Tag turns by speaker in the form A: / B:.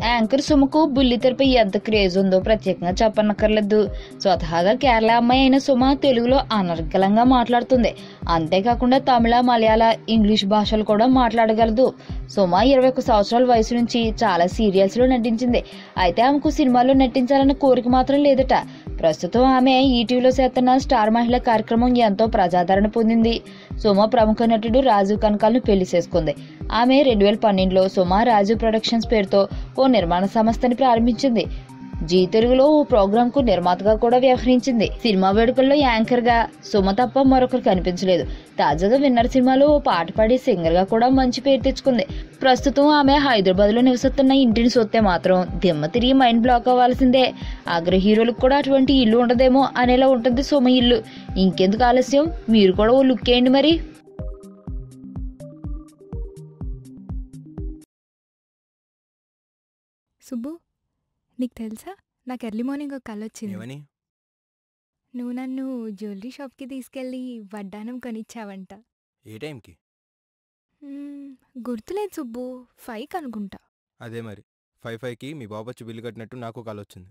A: Anchor సుమకు బుల్లితెరపై ఎంత craze ఉందో ప్రత్యేకంగా చెప్పనక్కర్లేదు. స్వతహాగా కేరళ అమ్మాయి అయిన సుమ తెలుగులో అనర్గళంగా మాట్లాడుతుంది. అంతేకాకుండా తమిళ, మలయాళ, ఇంగ్లీష్ భాషలు కూడా మాట్లాడగలదు. సుమ 21 సంవత్సరాల వయసు నుంచి చాలా సీరియల్స్ లో నటించింది. అయితే ఆమెకు సినిమాల్లో నటించాలన్న కోరిక మాత్రం లేదట. ప్రస్తుతం ఆమె ఈటీవీలో చేస్తున్న స్టార్ మహిళ కార్యక్రమం ఎంతో ప్రజాదరణ పొందింది. సుమ ప్రముఖ నటుడు రాజీవ్ కనకాలను పెళ్లి చేసుకుంది. ఆమె 2012లో సుమ రాజు ప్రొడక్షన్స్ పేరుతో ఓ నిర్మాణ సంస్థని ప్రారంభించింది. జీ తెలుగులో ఓ ప్రోగ్రామ్ కు నిర్మాతగా కూడా వ్యవహరించింది. సినిమా వేడుకల్లో యాంకర్ గా సుమ తప్ప మరొకరు కనిపించలేదు. తాజాగా విన్నర్ సినిమాలో ఓ పాట పాడి సింగర్ గా కూడా మంచి పేరు తెచ్చుకుంది. ప్రస్తుతం ఆమె హైదరాబాద్ లో నివసిస్తున్న ఇంటిని చూస్తే మాత్రం దిమ్మ తిరిగి మైండ్ బ్లాక్ అవ్వాల్సిందే. అగ్ర హీరోలకు కూడా అటువంటి ఇల్లు ఉండదేమో అనేలా ఉంటుంది సుమ ఇల్లు. ఇంకెందుకు ఆలస్యం, మీరు కూడా ఓ లుక్ వేయండి మరి.
B: సుబ్బు, నీకు తెలుసా నాకు ఎర్లీ మార్నింగ్ ఒక కల వచ్చింది.
C: ఏమని?
B: నువ్వు నన్ను జ్యువెలరీ షాప్కి తీసుకెళ్ళి వడ్డానం కొనిచ్చావంట.
C: ఏ టైంకి?
B: గుర్తులేదు సుబ్బు, 5 అనుకుంటా.
C: అదే మరి 5కి మీ బాబు వచ్చి బిల్లు కట్టినట్టు నాకు కాల్ వచ్చింది.